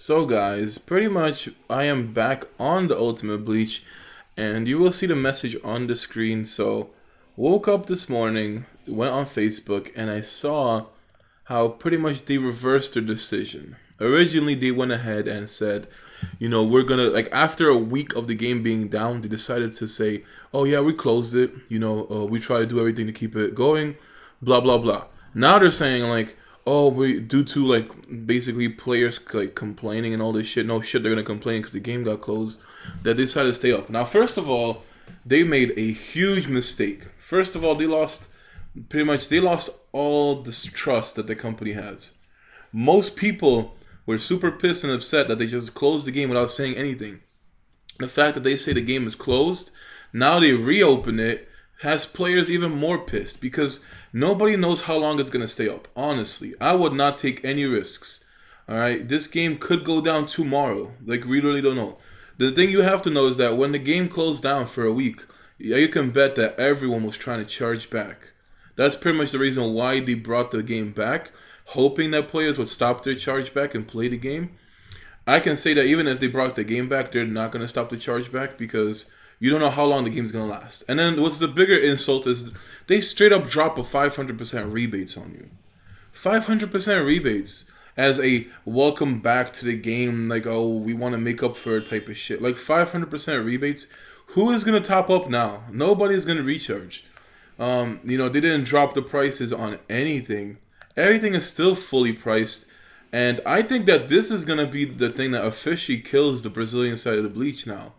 So guys, pretty much I am back on the Ultimate Bleach and you will see the message on the screen. So woke up this morning, went on Facebook and I saw how pretty much they reversed their decision. Originally they went ahead and said, we're gonna, like, after a week of the game being down, they decided to say, oh yeah, we closed it, we try to do everything to keep it going, blah blah blah. Now they're saying, like, oh, we, due to, like, basically players like complaining and all this shit. No shit, they're gonna complain because the game got closed. That they decided to stay up. Now, first of all, they made a huge mistake. First of all, they lost all this trust that the company has. Most people were super pissed and upset that they just closed the game without saying anything. The fact that they say the game is closed, now they reopen it, has players even more pissed because nobody knows how long it's going to stay up. Honestly, I would not take any risks. Alright, this game could go down tomorrow. Like, we really don't know. The thing you have to know is that when the game closed down for a week, yeah, you can bet that everyone was trying to charge back. That's pretty much the reason why they brought the game back, hoping that players would stop their chargeback and play the game. I can say that even if they brought the game back, they're not going to stop the chargeback because you don't know how long the game's going to last. And then what's the bigger insult is they straight up drop a 500% rebates on you. 500% rebates as a welcome back to the game, like, oh, we want to make up for it type of shit. Like, 500% rebates. Who is going to top up now? Nobody's going to recharge. They didn't drop the prices on anything. Everything is still fully priced. And I think that this is going to be the thing that officially kills the Brazilian side of the Bleach now.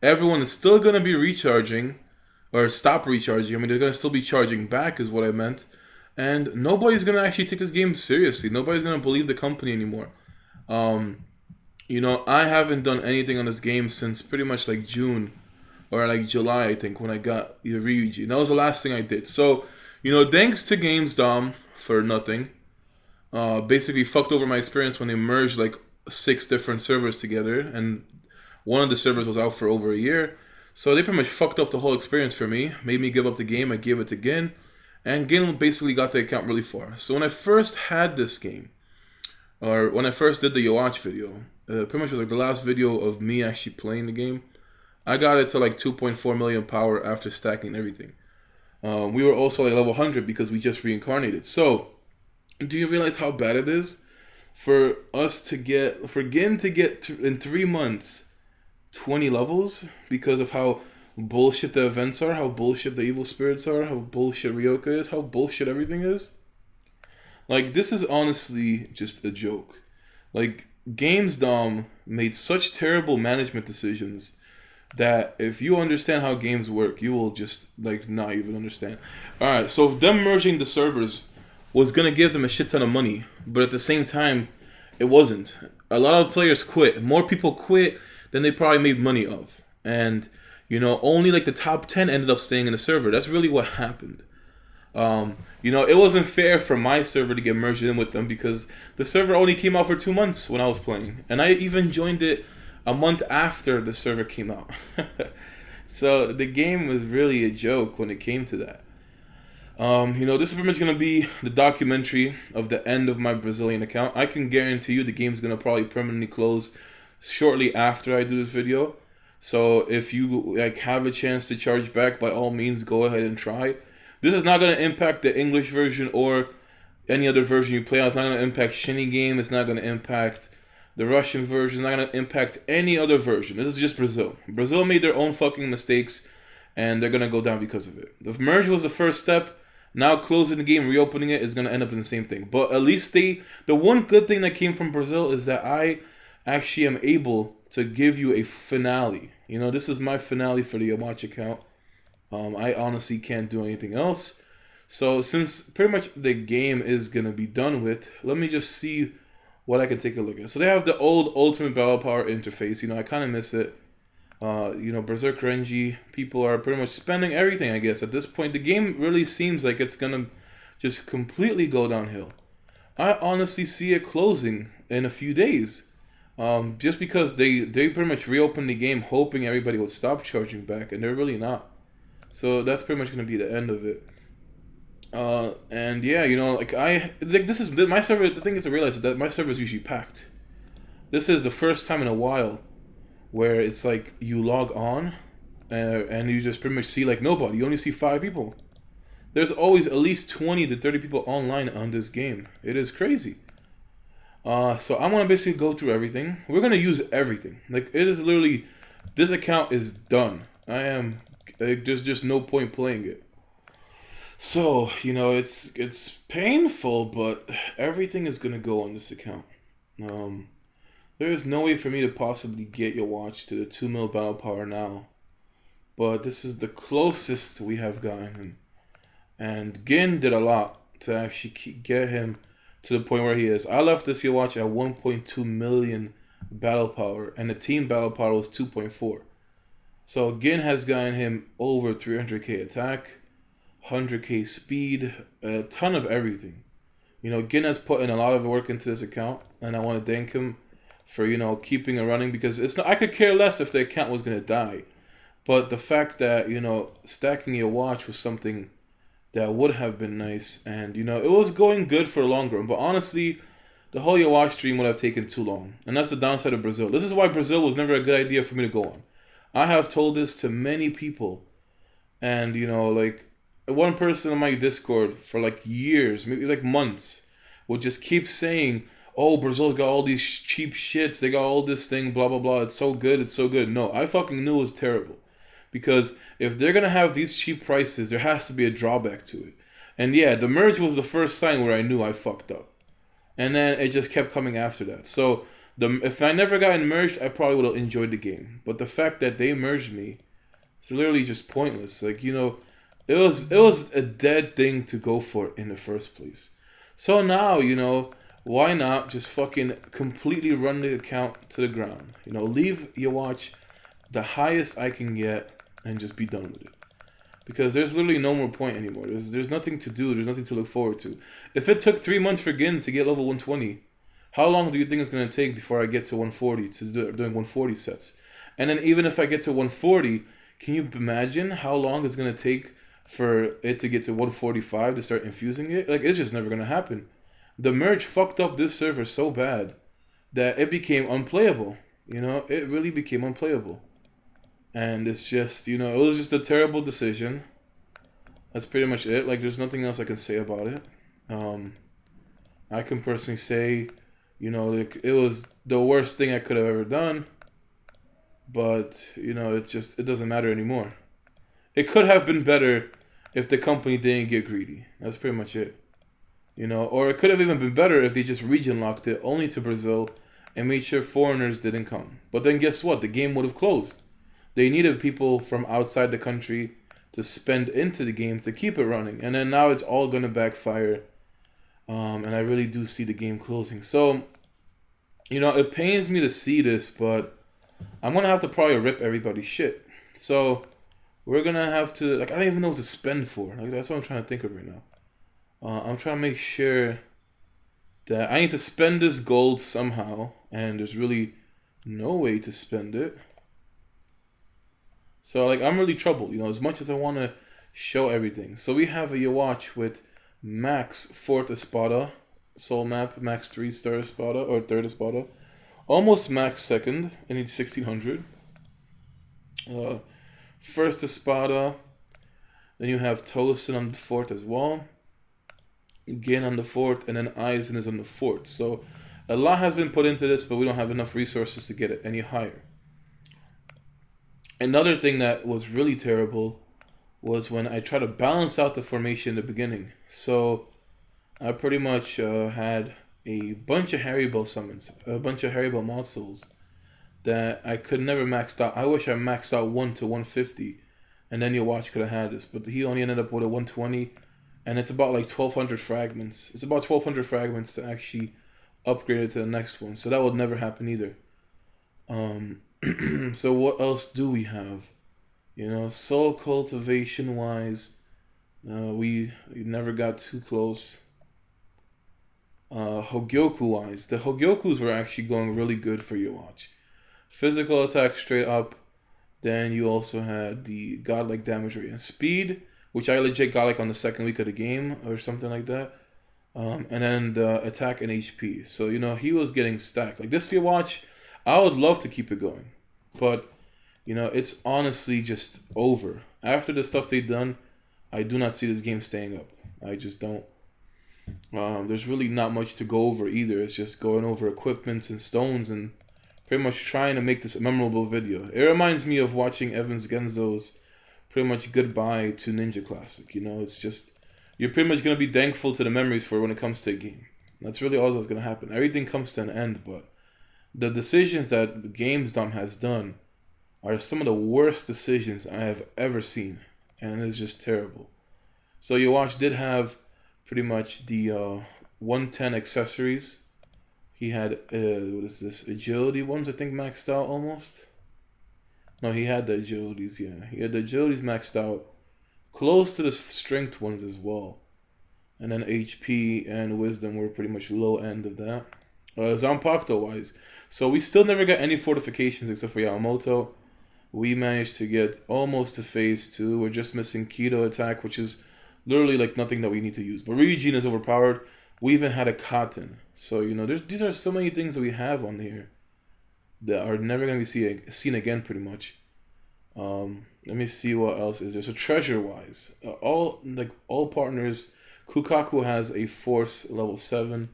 Everyone is still going to be recharging, or stop recharging. I mean, they're going to still be charging back is what I meant. And nobody's going to actually take this game seriously. Nobody's going to believe the company anymore. I haven't done anything on this game since pretty much like June or like July, I think, when I got the Ryuji. And that was the last thing I did. So, thanks to GamesDom for nothing. Basically fucked over my experience when they merged like 6 different servers together, and one of the servers was out for over a year. So they pretty much fucked up the whole experience for me, made me give up the game. I gave it to Gin, and Gin basically got the account really far. So when I first had this game, or when I first did the Yhwach video, pretty much was like the last video of me actually playing the game. I got it to like 2.4 million power after stacking everything. We were also like level 100 because we just reincarnated. So, do you realize how bad it is for Gin to get in 3 months 20 levels because of how bullshit the events are, how bullshit the evil spirits are, how bullshit Ryoka is, how bullshit everything is? Like, this is honestly just a joke. Like, GamesDom made such terrible management decisions that if you understand how games work, you will just, like, not even understand. Alright, so them merging the servers was going to give them a shit ton of money, but at the same time, it wasn't. A lot of players quit. More people quit than they probably made money of. And, only like the top 10 ended up staying in the server. That's really what happened. It wasn't fair for my server to get merged in with them because the server only came out for 2 months when I was playing. And I even joined it a month after the server came out. So the game was really a joke when it came to that. This is pretty much going to be the documentary of the end of my Brazilian account. I can guarantee you the game's going to probably permanently close shortly after I do this video. So if you have a chance to charge back, by all means, go ahead and try. This is not going to impact the English version or any other version you play on. It's not going to impact Shinny Game. It's not going to impact the Russian version. It's not going to impact any other version. This is just Brazil. Brazil made their own fucking mistakes, and they're going to go down because of it. The merge was the first step. Now closing the game, reopening it is going to end up in the same thing. But at least the one good thing that came from Brazil is that I actually am able to give you a finale. This is my finale for the Yhwach account. I honestly can't do anything else. So since pretty much the game is going to be done with, let me just see what I can take a look at. So they have the old Ultimate Battle Power interface. I kind of miss it. Berserk Renji, people are pretty much spending everything, I guess. At this point, the game really seems like it's going to just completely go downhill. I honestly see it closing in a few days. Just because they pretty much reopened the game hoping everybody would stop charging back, and they're really not. So that's pretty much going to be the end of it. And yeah, this is my server. The thing is to realize is that my server is usually packed. This is the first time in a while where it's like you log on and you just pretty much see like nobody. You only see 5 people. There's always at least 20 to 30 people online on this game. It is crazy. So I'm gonna basically go through everything. We're gonna use everything. Like it is literally, this account is done. There's just no point playing it. So it's painful, but everything is gonna go on this account. There is no way for me to possibly get Yhwach to the 2 mil battle power now, but this is the closest we have gotten, and Gin did a lot to actually get him to the point where he is. I left this Yhwach at 1.2 million battle power, and the team battle power was 2.4. So Gin has gotten him over 300k attack, 100k speed, a ton of everything. Gin has put in a lot of work into this account, and I want to thank him for keeping it running, because it's not, I could care less if the account was gonna die, but the fact that stacking Yhwach was something that would have been nice, and it was going good for a long run. But honestly, the whole Yhwach stream would have taken too long, and that's the downside of Brazil. This is why Brazil was never a good idea for me to go on. I have told this to many people, and like one person on my Discord for like years, maybe like months, would just keep saying, oh, Brazil's got all these cheap shits, they got all this thing, blah blah blah, it's so good, it's so good. No, I fucking knew it was terrible. Because if they're gonna have these cheap prices, there has to be a drawback to it. And yeah, the merge was the first sign where I knew I fucked up. And then it just kept coming after that. So if I never got merged, I probably would have enjoyed the game. But the fact that they merged me, it's literally just pointless. Like, it was a dead thing to go for in the first place. So now, why not just fucking completely run the account to the ground? Leave Yhwach the highest I can get and just be done with it. Because there's literally no more point anymore. There's nothing to do. There's nothing to look forward to. If it took 3 months for Gin to get level 120, how long do you think it's going to take before I get to 140, to doing 140 sets? And then even if I get to 140, can you imagine how long it's going to take for it to get to 145 to start infusing it? Like, it's just never going to happen. The merge fucked up this server so bad that it became unplayable. It really became unplayable. And it's just, it was just a terrible decision. That's pretty much it. Like, there's nothing else I can say about it. I can personally say, like, it was the worst thing I could have ever done. But, it doesn't matter anymore. It could have been better if the company didn't get greedy. That's pretty much it. Or it could have even been better if they just region locked it only to Brazil and made sure foreigners didn't come. But then guess what? The game would have closed. They needed people from outside the country to spend into the game to keep it running. And then now it's all going to backfire. And I really do see the game closing. So, it pains me to see this, but I'm going to have to probably rip everybody's shit. So, we're going to have to, like, I don't even know what to spend for. Like, that's what I'm trying to think of right now. I'm trying to make sure that I need to spend this gold somehow, and there's really no way to spend it. So, like, I'm really troubled, as much as I want to show everything. So we have a Yhwach with max 4th Espada, soul map, max 3-star Espada, or 3rd Espada. Almost max 2nd, I need 1600. First Espada, then you have Tosin on the 4th as well. Again on the 4th, and then Eisen is on the 4th. So a lot has been put into this, but we don't have enough resources to get it any higher. Another thing that was really terrible was when I tried to balance out the formation in the beginning. So I pretty much had a bunch of Harrybell summons, a bunch of Harrybell mod souls that I could never max out. I wish I maxed out 1 to 150, and then Yhwach could have had this, but he only ended up with a 120. And it's about like 1,200 fragments. It's about 1,200 fragments to actually upgrade it to the next one. So that would never happen either. So what else do we have? Soul cultivation wise, we never got too close. Hogyoku wise, the Hogyokus were actually going really good for Yhwach. Physical attack straight up. Then you also had the godlike damage rate and speed, which I legit got like on the 2nd week of the game or something like that. and then the attack and HP. So you know he was getting stacked. Like this Yhwach, I would love to keep it going, but you know it's honestly just over. After the stuff they've done, I do not see this game staying up. I just don't. There's really not much to go over either. It's just going over equipment and stones and pretty much trying to make this a memorable video. It reminds me of watching Evans Genzo's pretty much goodbye to Ninja Classic. You know, it's just you're pretty much gonna be thankful to the memories for when it comes to a game. That's really all that's gonna happen. Everything comes to an end, but the decisions that GamesDom has done are some of the worst decisions I have ever seen, and it's just terrible. So Yhwach did have pretty much the 110 accessories. He had what is this, agility ones I think maxed out almost. No, he had the agilities. Yeah, he had the agilities maxed out, close to the strength ones as well. And then HP and wisdom were pretty much low end of that. Zanpakuto wise, so we still never got any fortifications except for Yamamoto. We managed to get almost to phase 2. We're just missing Kido attack, which is literally like nothing that we need to use. But Ryujin is overpowered. We even had a cotton. So, you know, these are so many things that we have on here that are never going to be seen again pretty much. Let me see what else is there. So treasure wise, all partners, Kukaku has a force level 7.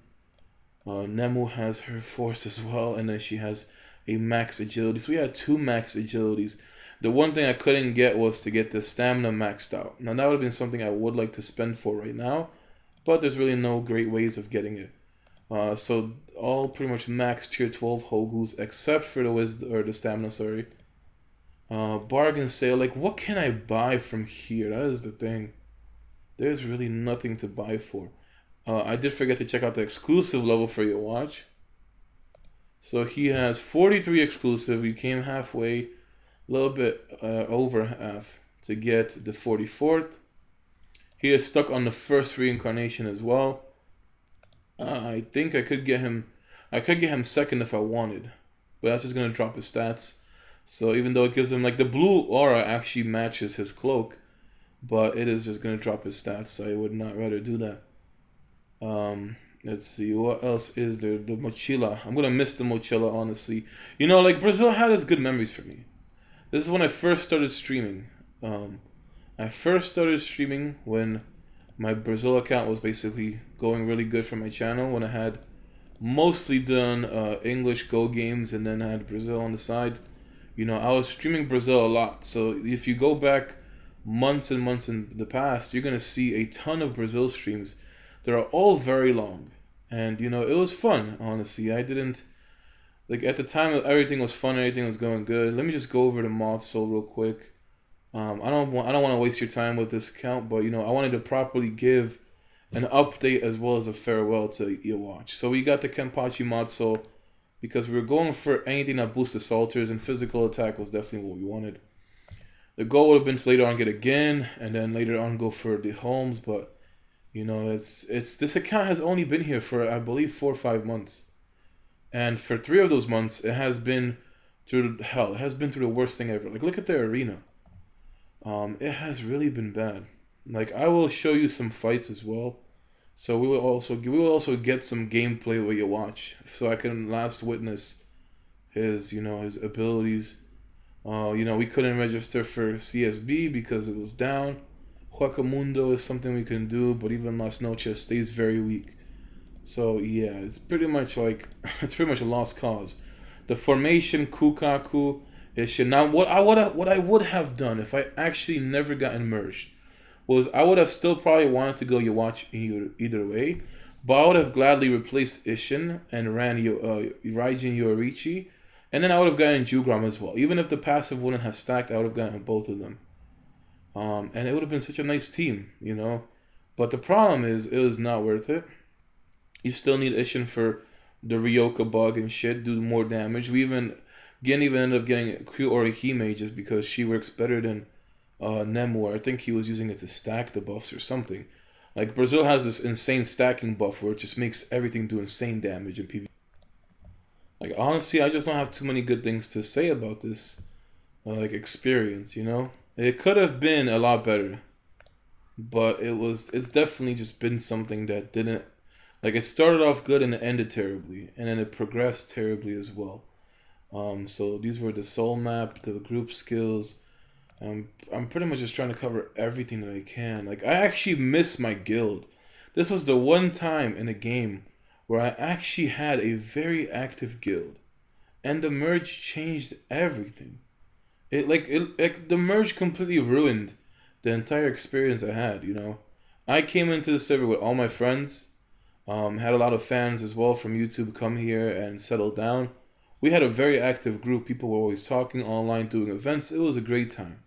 Nemu has her force as well, and then she has a max agility. So we had 2 max agilities. The one thing I couldn't get was to get the stamina maxed out. Now that would have been something I would like to spend for right now, but there's really no great ways of getting it. So all pretty much max tier 12 Hogus except for the wisdom or the stamina. Sorry. Bargain sale. Like, what can I buy from here? That is the thing. There's really nothing to buy for. I did forget to check out the exclusive level for Yhwach. So he has 43 exclusive. We came halfway, a little bit over half to get the 44th. He is stuck on the first reincarnation as well. I think I could get him. I could get him second if I wanted, but that's just gonna drop his stats. So even though it gives him like the blue aura actually matches his cloak, but it is just gonna drop his stats. So I would not rather do that. Let's see, what else is there? The mochila. I'm gonna miss the mochila, honestly. You know, like Brazil had its good memories for me. This is when I first started streaming. I first started streaming when my Brazil account was basically going really good for my channel, when I had mostly done English Go games and then I had Brazil on the side. You know, I was streaming Brazil a lot. So if you go back months and months in the past, you're gonna see a ton of Brazil streams. They're all very long. And, you know, it was fun, honestly. I didn't... Like, at the time, everything was fun. Everything was going good. Let me just go over the mod soul real quick. I don't want to waste your time with this account, but, you know, I wanted to properly give an update as well as a farewell to Yhwach. So we got the Kenpachi mod soul because we were going for anything that boosted salters, and physical attack was definitely what we wanted. The goal would have been to later on get again, and then later on go for the homes, but... You know, it's this account has only been here for, I believe, 4 or 5 months. And for 3 of those months, it has been through hell. It has been through the worst thing ever. Like, look at the arena. It has really been bad. Like, I will show you some fights as well. So we will also get some gameplay where you watch. So I can last witness his, you know, his abilities. You know, we couldn't register for CSB because it was down. Huacamundo is something we can do, but even Las Noches stays very weak. So yeah, it's pretty much like it's pretty much a lost cause. The formation Kukaku issue. Now what I would have done if I actually never got merged was I would have still probably wanted to go Yhwach either way, but I would have gladly replaced Ishin and ran Raijin Yorichi, and then I would have gotten Jugram as well. Even if the passive wouldn't have stacked, I would have gotten both of them. And it would have been such a nice team, you know. But the problem is, it was not worth it. You still need Ishin for the Ryoka bug and shit, do more damage. We even ended up getting Kyu Orihime just because she works better than Nemu. I think he was using it to stack the buffs or something. Like, Brazil has this insane stacking buff where it just makes everything do insane damage in PvP. Like, honestly, I just don't have too many good things to say about this, like, experience, you know. It could have been a lot better, but it's definitely just been something that didn't Like, it started off good and it ended terribly, and then it progressed terribly as well. So these were the soul map, the group skills. I'm pretty much just trying to cover everything that I can. Like, I actually miss my guild. This was the one time in a game where I actually had a very active guild, and the merge changed everything. The merge completely ruined the entire experience I had. I came into the server with all my friends. Had a lot of fans as well from YouTube come here and settle down. We had a very active group. People were always talking online, doing events. It was a great time.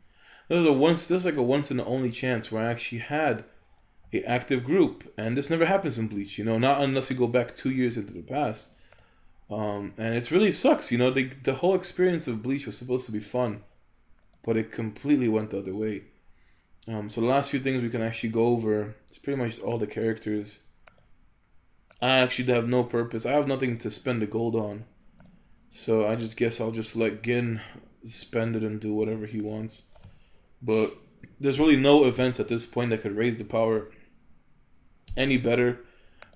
This was like a once in a only chance where I actually had a active group, and this never happens in Bleach. Not unless you go back 2 years into the past. And it really sucks. The whole experience of Bleach was supposed to be fun, but it completely went the other way. So the last few things we can actually go over, it's pretty much all the characters. I actually have no purpose. I have nothing to spend the gold on. So I just guess I'll just let Gin spend it and do whatever he wants. But there's really no events at this point that could raise the power any better.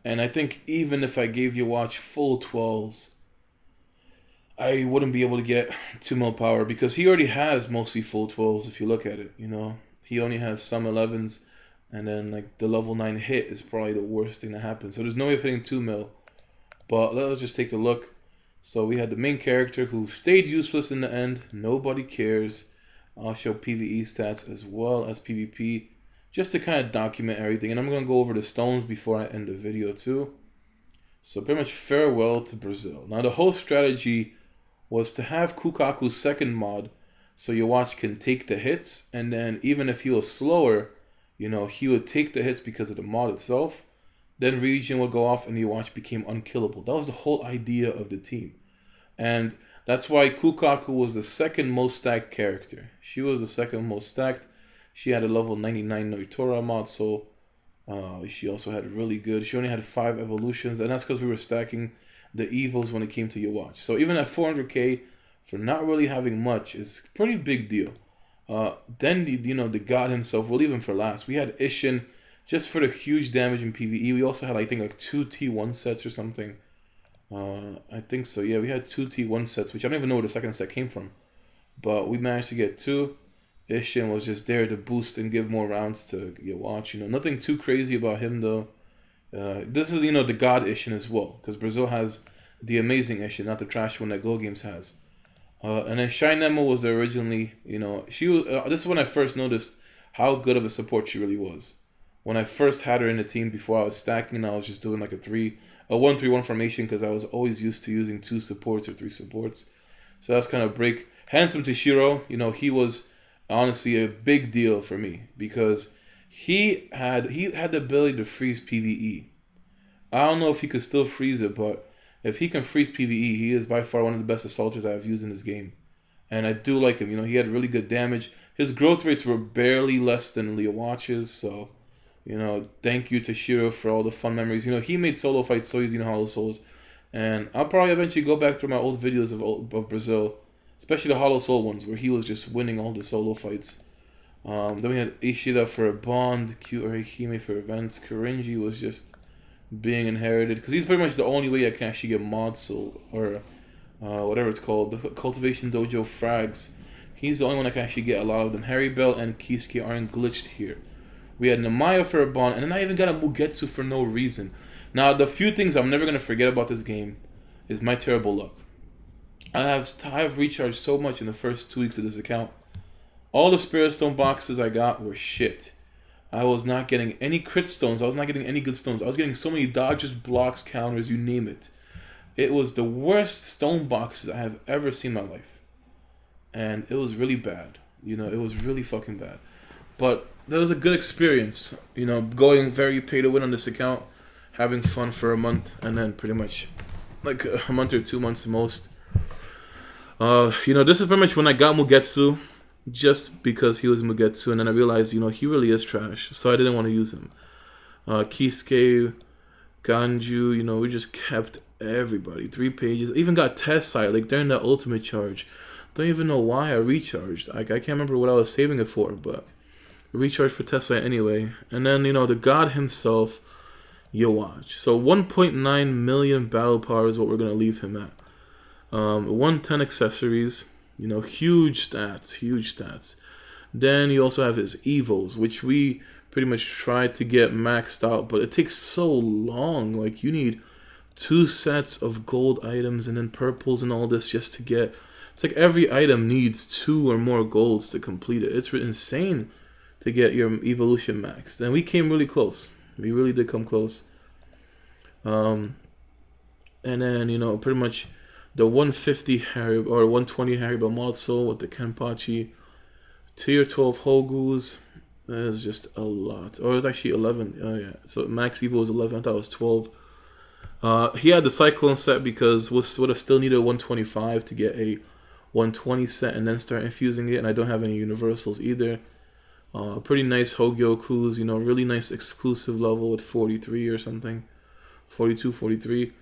And I think even if I gave Yhwach full 12s, I wouldn't be able to get 2 mil power, because he already has mostly full 12s if you look at it. He only has some 11s, and then like the level 9 hit is probably the worst thing that happens. So there's no way of hitting 2 mil. But let's just take a look. So we had the main character who stayed useless in the end. Nobody cares. I'll show PvE stats as well as PvP, just to kind of document everything. And I'm going to go over the stones before I end the video too. So pretty much farewell to Brazil. Now the whole strategy was to have Kukaku's second mod, so Yhwach can take the hits, and then even if he was slower, he would take the hits because of the mod itself. Then Region would go off and Yhwach became unkillable. That was the whole idea of the team. And that's why Kukaku was the second most stacked character. She was the second most stacked. She had a level 99 Noitora mod, so she also had really good. She only had 5 evolutions, and that's because we were stacking the evils when it came to Yhwach. So even at 400k, for not really having much, is a pretty big deal. Then the god himself, we'll leave him for last. We had Ishin just for the huge damage in PvE. We also had, I think, like 2 T1 sets or something. I think so. Yeah, we had 2 T1 sets, which I don't even know where the second set came from. But we managed to get 2. Ishin was just there to boost and give more rounds to Yhwach. Nothing too crazy about him though. This is the god Ishin as well, because Brazil has the amazing Ishin, not the trash one that Go Games has. And then Shine Emma was there originally. She was. This is when I first noticed how good of a support she really was. When I first had her in the team before I was stacking, I was just doing like a 1-3-1 formation, because I was always used to using 2 supports or 3 supports. So that's kind of break. Handsome Toshiro, he was honestly a big deal for me, because he had the ability to freeze PvE. I don't know if he could still freeze it, but if he can freeze PvE, he is by far one of the best assaulters I have used in this game. And I do like him. He had really good damage. His growth rates were barely less than Yhwach's, so thank you to Shiro for all the fun memories. He made solo fights so easy in Hollow Souls, and I'll probably eventually go back through my old videos of Brazil, especially the Hollow Soul ones where he was just winning all the solo fights. Then we had Ishida for a bond, Hime for events. Kurinji was just being inherited, because he's pretty much the only way I can actually get mod soul, or whatever it's called, the Cultivation Dojo frags. He's the only one that can actually get a lot of them. Harry Bell and Kisuke aren't glitched here. We had Namaya for a bond, and then I even got a Mugetsu for no reason. Now, the few things I'm never going to forget about this game is my terrible luck. I have recharged so much in the first 2 weeks of this account. All the Spirit Stone boxes I got were shit. I was not getting any crit stones. I was not getting any good stones. I was getting so many dodges, blocks, counters, you name it. It was the worst stone boxes I have ever seen in my life. And it was really bad. It was really fucking bad. But that was a good experience. Going very pay to win on this account, having fun for a month, and then pretty much like a month or 2 months the most. This is pretty much when I got Mugetsu, just because he was Mugetsu, and then I realized, he really is trash, so I didn't want to use him. Kisuke, Ganju, we just kept everybody. 3 pages. Even got Tessai, like during that ultimate charge. Don't even know why I recharged. I can't remember what I was saving it for, but I recharged for Tessai anyway. And then, the god himself, Yhwach. So 1.9 million battle power is what we're gonna leave him at. 110 accessories. You know, huge stats, huge stats. Then you also have his evos, which we pretty much tried to get maxed out, but it takes so long. Like, you need 2 sets of gold items and then purples and all this just to get. It's like every item needs 2 or more golds to complete it. It's insane to get your evolution maxed. And we came really close. We really did come close. And then, you know, pretty much the 150 or 120 Haribo mod soul with the Kenpachi. Tier 12 Hogus. That is just a lot. Or it was actually 11. Oh yeah. So max evo was 11. I thought it was 12. He had the Cyclone set because we would have still needed 125 to get a 120 set and then start infusing it. And I don't have any universals either. Pretty nice Hogyokus. You know, really nice exclusive level with 43 or something. 42, 43.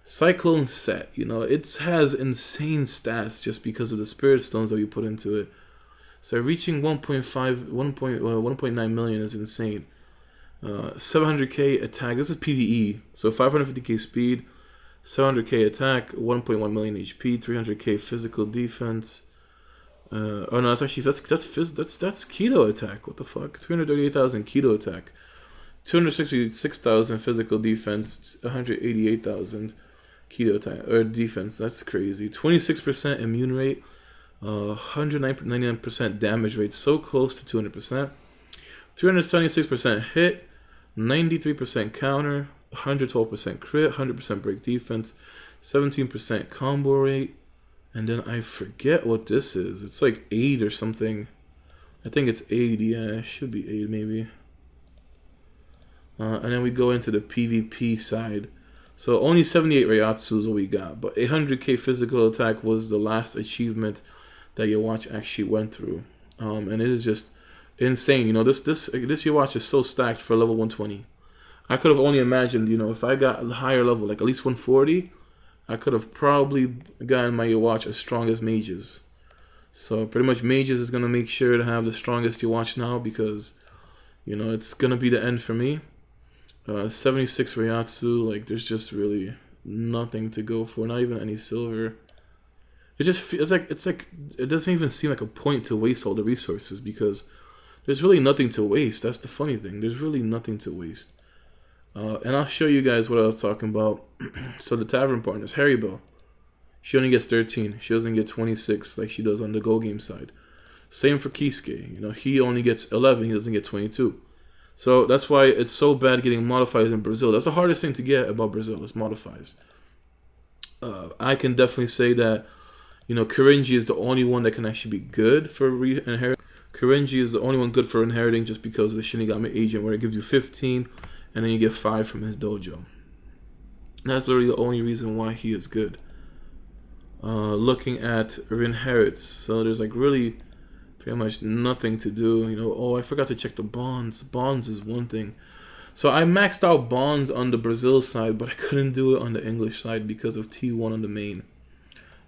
Cyclone set. You know, it has insane stats just because of the Spirit Stones that we put into it. So reaching 1.9 million is insane. 700k attack. This is PvE. So 550k speed, 700k attack, 1.1 million HP, 300k physical defense. Oh no, that's actually that's keto attack. What the fuck? 338,000 keto attack, 266,000 physical defense, 188,000 keto attack or defense. That's crazy. 26% immune rate. 199% damage rate, so close to 200%. 376% hit, 93% counter, 112% crit, 100% break defense, 17% combo rate, and then I forget what this is. It's like 8 or something. I think it's 8, yeah, it should be 8 maybe. And then we go into the PvP side. So only 78 Ryatsu is what we got, but 800k physical attack was the last achievement that Yhwach actually went through, and it is just insane. You know, this Yhwach is so stacked for level 120. I could have only imagined, you know, if I got a higher level, like at least 140, I could have probably gotten my Yhwach as strong as mages. So pretty much mages is gonna make sure to have the strongest Yhwach now because, you know, it's gonna be the end for me. 76 Ryatsu, like there's just really nothing to go for, not even any silver. It's like it doesn't even seem like a point to waste all the resources because there's really nothing to waste. That's the funny thing. There's really nothing to waste. And I'll show you guys what I was talking about. So the tavern partners, Haribo, she only gets 13. She doesn't get 26 like she does on the Go game side. Same for Kisuke. You know, he only gets 11. He doesn't get 22. So that's why it's so bad getting modifiers in Brazil. That's the hardest thing to get about Brazil is modifiers. I can definitely say that. You know, Kurenji is the only one that can actually be good for inheriting. Kurenji is the only one good for inheriting just because of the Shinigami agent where it gives you 15 and then you get 5 from his dojo. That's literally the only reason why he is good. Looking at inherits, so there's like really pretty much nothing to do. You know, oh, I forgot to check the bonds. Bonds is one thing. So I maxed out bonds on the Brazil side, but I couldn't do it on the English side because of T1 on the main.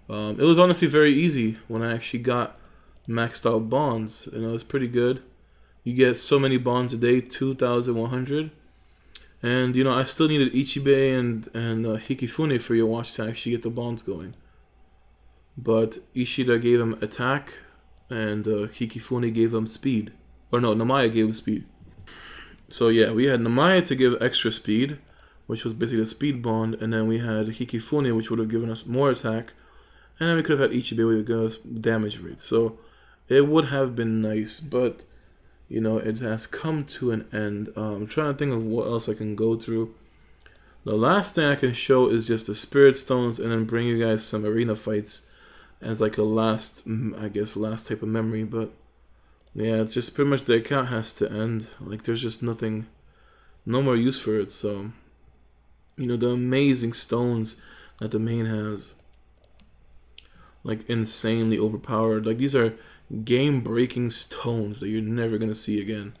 It was honestly very easy when I actually got maxed out bonds. You know, it's pretty good. You get so many bonds a day, 2,100. And, you know, I still needed Ichibe and Hikifune for Yhwach to actually get the bonds going. But Ishida gave him attack, and Hikifune gave him speed. Or no, Namaya gave him speed. So yeah, we had Namaya to give extra speed, which was basically a speed bond. And then we had Hikifune, which would have given us more attack. And then we could have had Ichibe, which would give us damage rate. So it would have been nice, but, you know, it has come to an end. I'm trying to think of what else I can go through. The last thing I can show is just the Spirit Stones and then bring you guys some arena fights as like a last, I guess, last type of memory. But yeah, it's just pretty much the account has to end. Like there's just nothing, no more use for it. So, you know, the amazing stones that the main has. Like insanely overpowered. Like these are game-breaking stones that you're never gonna see again.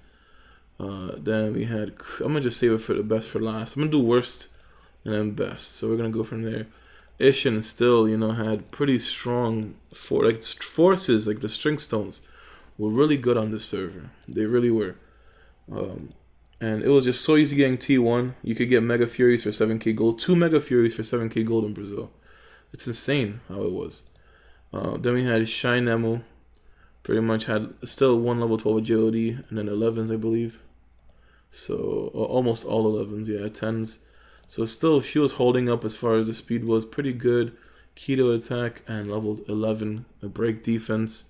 Then we had. I'm gonna just save it for the best for last. I'm gonna do worst and then best. So we're gonna go from there. Ishin still, you know, had pretty strong forces. Like the string stones were really good on this server. They really were. And it was just so easy getting T1. You could get Mega Furies for 7k gold. 2 Mega Furies for 7k gold in Brazil. It's insane how it was. Then we had Shine Nemu. Pretty much had still 1 level 12 agility. And then 11s, I believe. So almost all 11s. Yeah, 10s. So still, she was holding up as far as the speed was. Pretty good. Keto attack and level 11 break defense.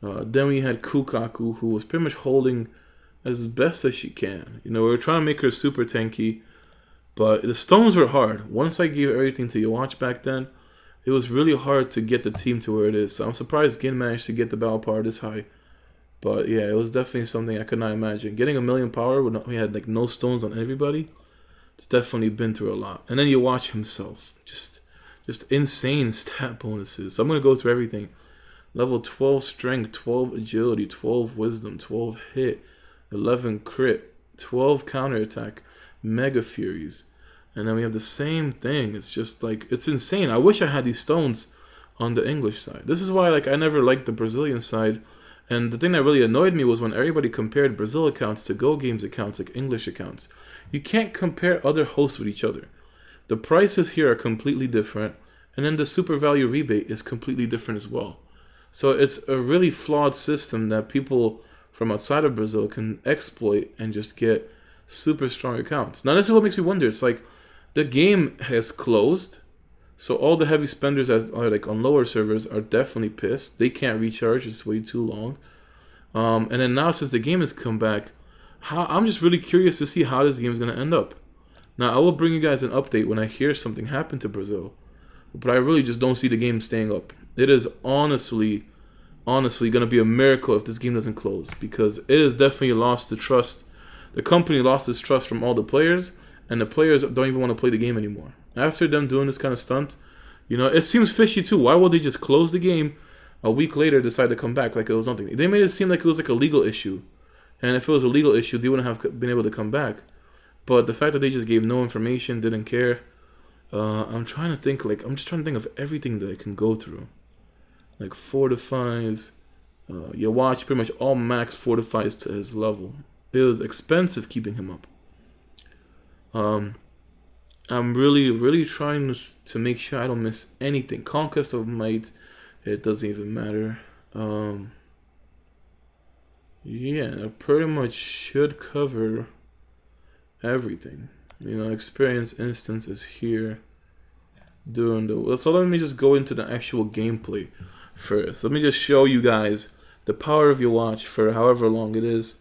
Then we had Kukaku, who was pretty much holding as best as she can. You know, we were trying to make her super tanky, but the stones were hard. Once I gave everything to Yhwach back then, it was really hard to get the team to where it is. So I'm surprised Gin managed to get the battle power this high. But yeah, it was definitely something I could not imagine. Getting 1,000,000 power when we had like no stones on everybody, it's definitely been through a lot. And then Yhwach himself, just insane stat bonuses. So I'm gonna go through everything. Level 12 strength, 12 agility, 12 wisdom, 12 hit, 11 crit, 12 counter attack, Mega Furies. And then we have the same thing. It's just like, it's insane. I wish I had these stones on the English side. This is why like I never liked the Brazilian side. And the thing that really annoyed me was when everybody compared Brazil accounts to Go Games accounts, like English accounts. You can't compare other hosts with each other. The prices here are completely different. And then the super value rebate is completely different as well. So it's a really flawed system that people from outside of Brazil can exploit and just get super strong accounts. Now this is what makes me wonder. It's like the game has closed, so all the heavy spenders that are like on lower servers are definitely pissed. They can't recharge; it's way too long. And then now since the game has come back, I'm just really curious to see how this game is gonna end up. Now I will bring you guys an update when I hear something happen to Brazil, but I really just don't see the game staying up. It is honestly going to be a miracle if this game doesn't close, because it has definitely lost the trust. The company lost its trust from all the players, and the players don't even want to play the game anymore. After them doing this kind of stunt, you know, it seems fishy too. Why would they just close the game a week later, decide to come back like it was nothing? They made it seem like it was like a legal issue, and if it was a legal issue, they wouldn't have been able to come back. But the fact that they just gave no information, didn't care. I'm just trying to think of everything that I can go through. Like fortifies, Yhwach pretty much all max fortifies to his level. It was expensive keeping him up. I'm really trying to make sure I don't miss anything. Conquest of Might, it doesn't even matter. Yeah, I pretty much should cover everything. You know, experience instance is here. So let me just go into the actual gameplay first. Let me just show you guys the power of Yhwach for however long it is.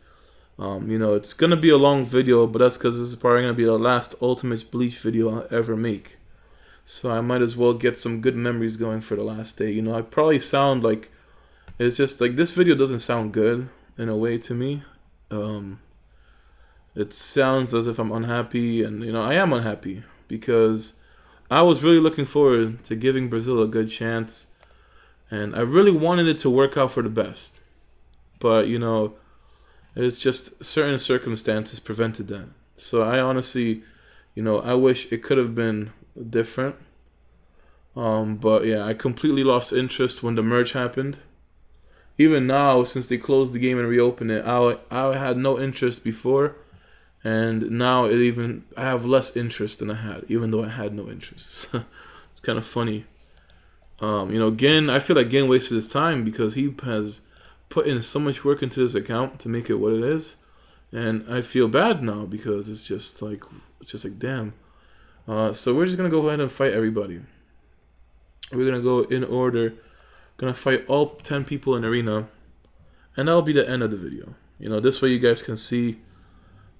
You know, it's gonna be a long video, but that's because this is probably gonna be the last Ultimate Bleach video I'll ever make. So I might as well get some good memories going for the last day. You know, I probably sound like, it's just like this video doesn't sound good in a way to me. It sounds as if I'm unhappy, and you know, I am unhappy because I was really looking forward to giving Brazil a good chance, and I really wanted it to work out for the best. But you know, it's just certain circumstances prevented that. So I honestly, you know, I wish it could have been different. But yeah, I completely lost interest when the merge happened. Even now, since they closed the game and reopened it, I had no interest before. And now I have less interest than I had, even though I had no interest. It's kind of funny. You know, Gin, I feel like Gin wasted his time because he has put in so much work into this account to make it what it is. And I feel bad now because it's just like damn. So we're just going to go ahead and fight everybody. We're going to go in order. Going to fight all 10 people in arena. And that'll be the end of the video. You know, this way you guys can see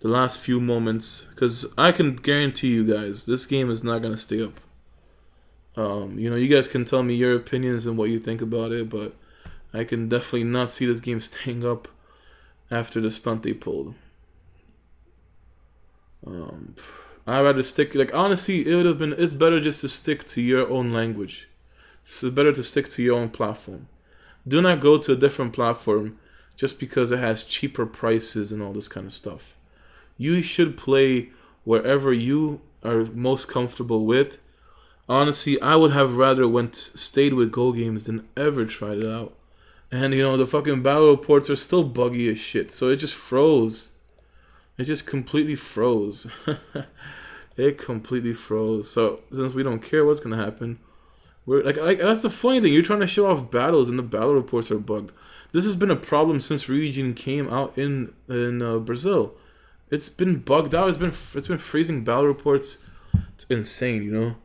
the last few moments, because I can guarantee you guys this game is not going to stay up. You know, you guys can tell me your opinions and what you think about it, but I can definitely not see this game staying up after the stunt they pulled. I'd rather stick, like, honestly, it's better just to stick to your own language. It's better to stick to your own platform. Do not go to a different platform just because it has cheaper prices and all this kind of stuff. You should play wherever you are most comfortable with. Honestly, I would have rather stayed with Go Games than ever tried it out. And you know, the fucking battle reports are still buggy as shit, so it just froze. It just completely froze. It completely froze. So since we don't care what's gonna happen, we're like that's the funny thing. You're trying to show off battles, and the battle reports are bugged. This has been a problem since Ryujin came out in Brazil. It's been bugged out. It's been freezing battle reports. It's insane, you know.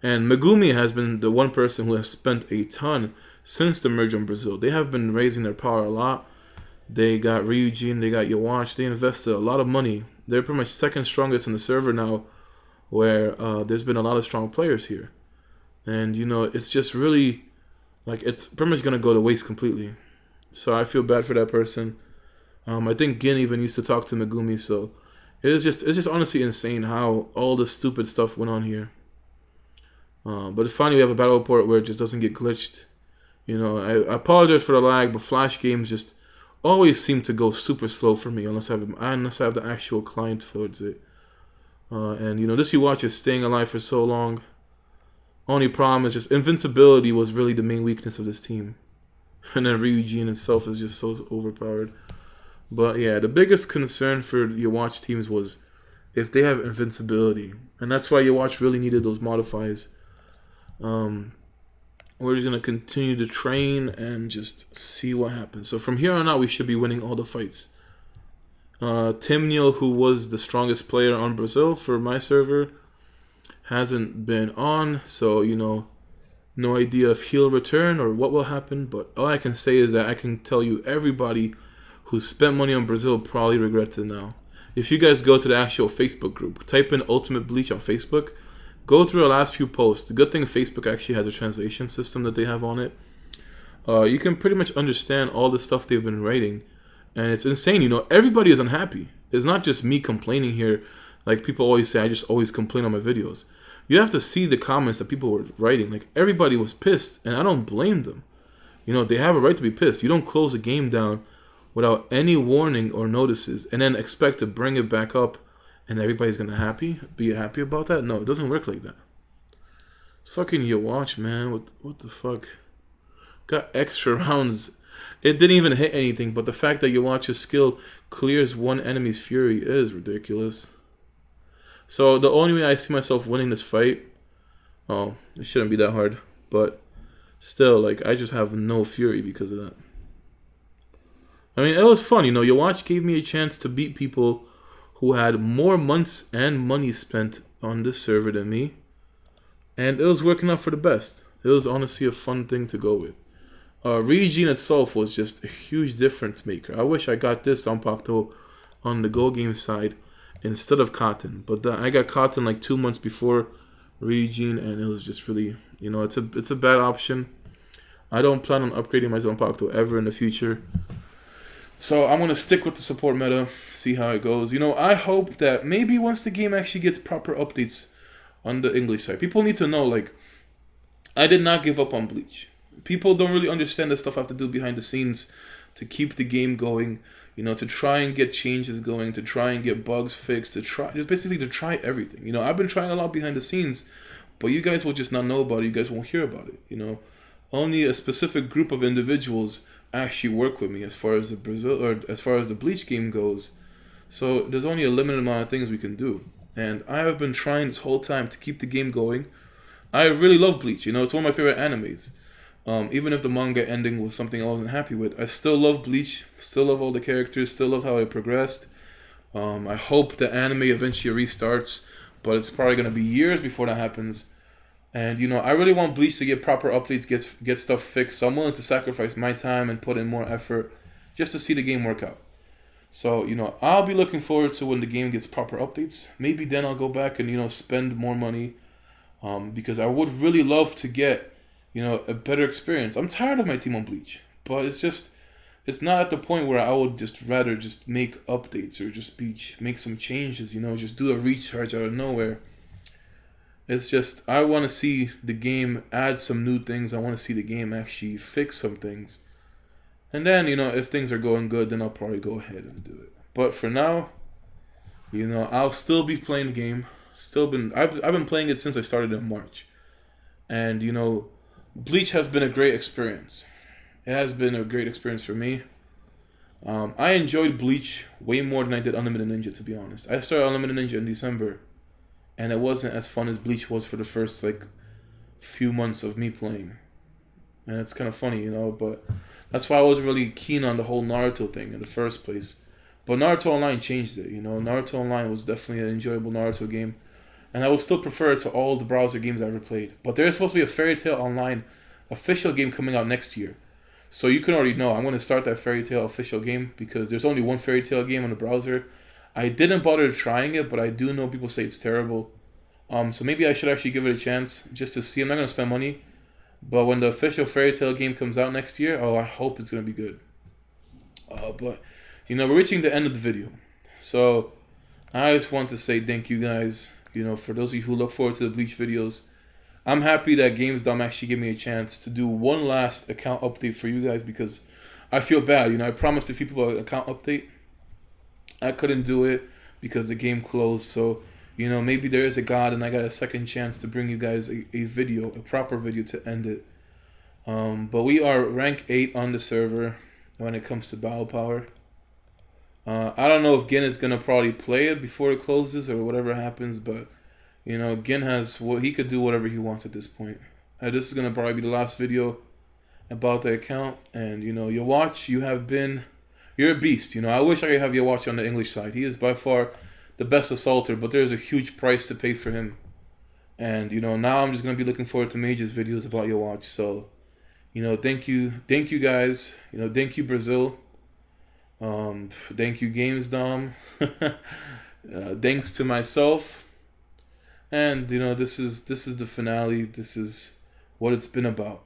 And Megumi has been the one person who has spent a ton since the merge in Brazil. They have been raising their power a lot. They got Ryujin, they got Yhwach. They invested a lot of money. They're pretty much second strongest in the server now, where there's been a lot of strong players here. And, you know, it's just really, like, it's pretty much going to go to waste completely. So I feel bad for that person. I think Gin even used to talk to Megumi, so it's just honestly insane how all this stupid stuff went on here. But finally we have a battle report where it just doesn't get glitched. You know, I apologize for the lag, but Flash games just always seem to go super slow for me unless I have the actual client towards it. And you know, this Yhwach is staying alive for so long. Only problem is just invincibility was really the main weakness of this team. And then Ryujin itself is just so overpowered. But yeah, the biggest concern for Yhwach teams was if they have invincibility. And that's why Yhwach really needed those modifiers. We're just going to continue to train and just see what happens. So from here on out, we should be winning all the fights. Timniel, who was the strongest player on Brazil for my server, hasn't been on. So, you know, no idea if he'll return or what will happen. But all I can say is that I can tell you everybody who spent money on Brazil probably regrets it now. If you guys go to the actual Facebook group, type in Ultimate Bleach on Facebook, go through the last few posts. The good thing Facebook actually has a translation system that they have on it. You can pretty much understand all the stuff they've been writing. And it's insane, you know, everybody is unhappy. It's not just me complaining here. Like people always say, I just always complain on my videos. You have to see the comments that people were writing. Like everybody was pissed, and I don't blame them. You know, they have a right to be pissed. You don't close a game down without any warning or notices and then expect to bring it back up and everybody's gonna be happy about that. No, it doesn't work like that. It's fucking Yhwach, man. What the fuck? Got extra rounds. It didn't even hit anything, but the fact that Yhwach's skill clears one enemy's fury is ridiculous. So the only way I see myself winning this fight, oh, it shouldn't be that hard, but still, like, I just have no fury because of that. I mean, it was fun, you know. Yhwach gave me a chance to beat people who had more months and money spent on this server than me, and it was working out for the best. It was honestly a fun thing to go with. Ryujin itself was just a huge difference maker. I wish I got this Zanpakuto on the Go game side instead of Cotton, but I got Cotton like 2 months before Ryujin, and it was just really, you know, it's a bad option. I don't plan on upgrading my Zanpakuto ever in the future. So I'm going to stick with the support meta, see how it goes. You know, I hope that maybe once the game actually gets proper updates on the English side, people need to know, like, I did not give up on Bleach. People don't really understand the stuff I have to do behind the scenes to keep the game going, you know, to try and get changes going, to try and get bugs fixed, to try everything. You know, I've been trying a lot behind the scenes, but you guys will just not know about it. You guys won't hear about it, you know. Only a specific group of individuals actually work with me as far as the Bleach game goes. So there's only a limited amount of things we can do. And I have been trying this whole time to keep the game going. I really love Bleach, you know, it's one of my favorite animes. Even if the manga ending was something I wasn't happy with, I still love Bleach, still love all the characters, still love how it progressed. I hope the anime eventually restarts, but it's probably going to be years before that happens. And, you know, I really want Bleach to get proper updates, get stuff fixed. So I'm willing to sacrifice my time and put in more effort just to see the game work out. So, you know, I'll be looking forward to when the game gets proper updates. Maybe then I'll go back and, you know, spend more money. Because I would really love to get, you know, a better experience. I'm tired of my team on Bleach. But it's not at the point where I would just rather just make updates or just make some changes, you know, just do a recharge out of nowhere. It's just, I want to see the game add some new things. I want to see the game actually fix some things. And then, you know, if things are going good, then I'll probably go ahead and do it. But for now, you know, I'll still be playing the game. I've been playing it since I started in March. And, you know, Bleach has been a great experience. It has been a great experience for me. I enjoyed Bleach way more than I did Unlimited Ninja, to be honest. I started Unlimited Ninja in December, and it wasn't as fun as Bleach was for the first like few months of me playing. And it's kind of funny, but that's why I wasn't really keen on the whole Naruto thing in the first place. But Naruto Online changed it, Naruto Online was definitely an enjoyable Naruto game, and I would still prefer it to all the browser games I ever played. But there's supposed to be a Fairy Tail Online official game coming out next year. So you can already know I'm going to start that Fairy Tail official game because there's only one Fairy Tail game on the browser. I didn't bother trying it, but I do know people say it's terrible. So maybe I should actually give it a chance just to see. I'm not going to spend money. But when the official Fairy Tail game comes out next year, I hope it's going to be good. But, we're reaching the end of the video. So I just want to say thank you guys, for those of you who look forward to the Bleach videos. I'm happy that GamesDom actually gave me a chance to do one last account update for you guys because I feel bad. I promised a few people an account update. I couldn't do it because the game closed. So, maybe there is a God and I got a second chance to bring you guys a video, a proper video to end it. But we are rank 8 on the server when it comes to battle power. I don't know if Gin is going to probably play it before it closes or whatever happens, but Gin has he could do whatever he wants at this point. This is gonna probably be the last video about the account, and Yhwach, you're a beast. I wish I could have Yhwach on the English side. He is by far the best assaulter, but there's a huge price to pay for him. And now I'm just gonna be looking forward to Mage's videos about Yhwach. So, thank you guys. Thank you Brazil. Thank you GamesDom. Thanks to myself. And this is the finale. This is what it's been about.